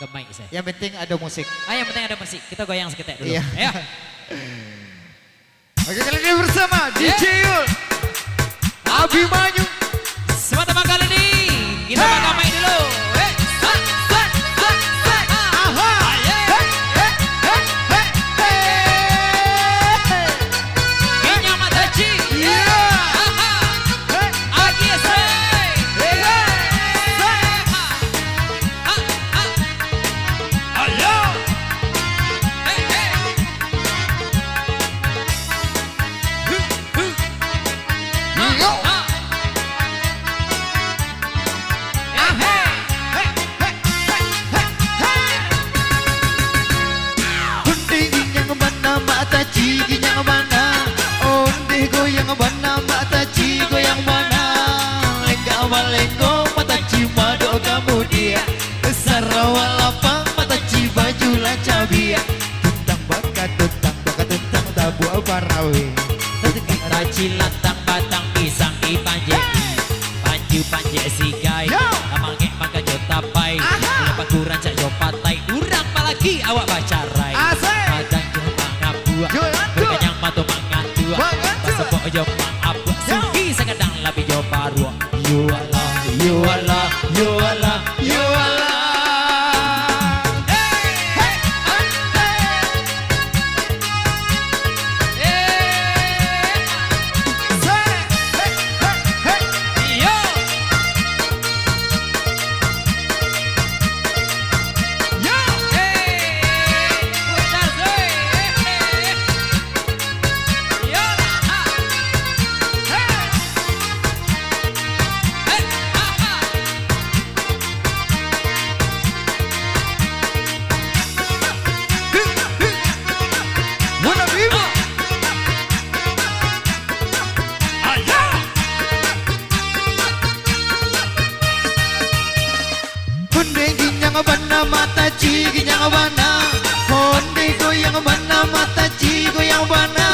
gemai saya. Yang penting ada musik. Ah, yang penting ada musik. Kita goyang seketek dulu. Iya. Ayo. Oke, kali ini bersama DJ Yul, Abimanyu. Teman-teman kali ini kita bakal main dulu. Sarawalapang mata baju lacabia tentang bakat tentang tabu parawe Raci latang batang pisang di panje panje sigai amangke mangga jotapai lepas kurang cak jopatai urang palagi awak bacarai padang jomang ngabua berkenyang matu mangan dua pasepok jomang abu sugi sekadang labi joparua yuala yuala yuala yuala. Mata cigi yang mana Honde goyang mana mata cigi goyang mana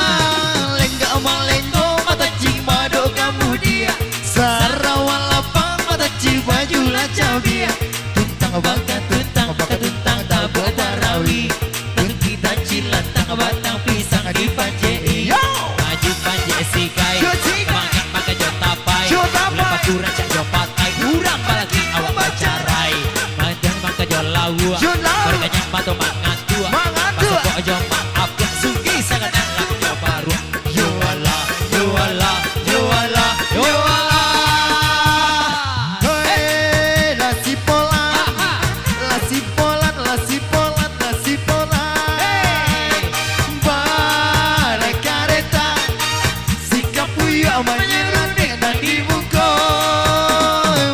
Lenggak malenggo mata cigi mado kamu dia Sarawalapang mata cigi baju lacabia Tuntang bakat tuntang tabu barawi Kita cilatang batang pisang di panjei Maju panje sikai Maka jotapai Lepas kurang cak jopatai Urang balagi awak bacarai Jolawa, berkenyang batu mangan dua, pasok jomang abyak sugi sangat enak baru. Juala, juala, juala, juala. Hei, nasi polan, nasi polan, nasi polan, nasi polan. Balik kereta, sikap puyo menyerang dan dibuka.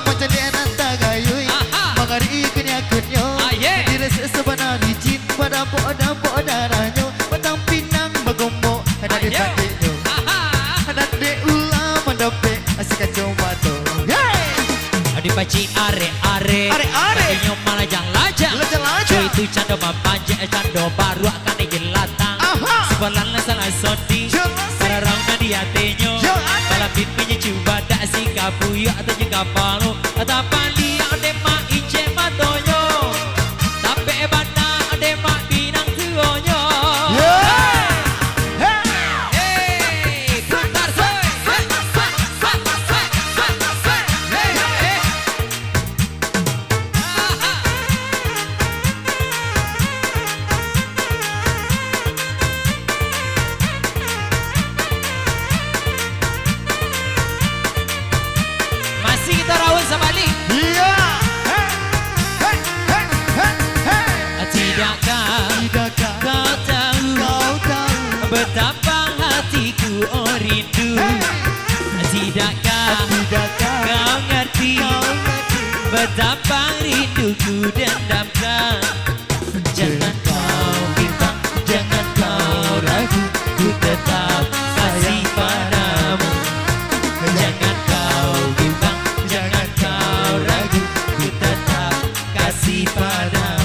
Macam dia nanta gayui, mengari ikutnya kunyo. Sebenarnya licin pada po darahnya batang pinang bagombo ada di sakitnya ada de ulah mendope asik kacau mato adi paci are pacinya malah jang lajang cuy itu cando mapanje cando baru akan dijelatang sebelah salah sodi sarang di hatinya kalau pipinya coba dak si kapuya atau jengkapalu atau pandi yang demak ijen matonya betapa hatiku rindu. Tidakkah kau ngerti betapa rinduku dendamkan. Jangan kau bimbang, jangan kau ragu, ku tetap kasih padamu. Jangan kau bimbang, jangan kau ragu, ku tetap kasih padamu.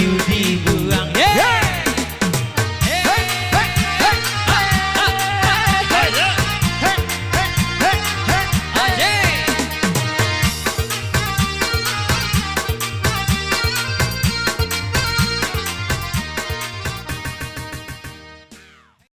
Yudi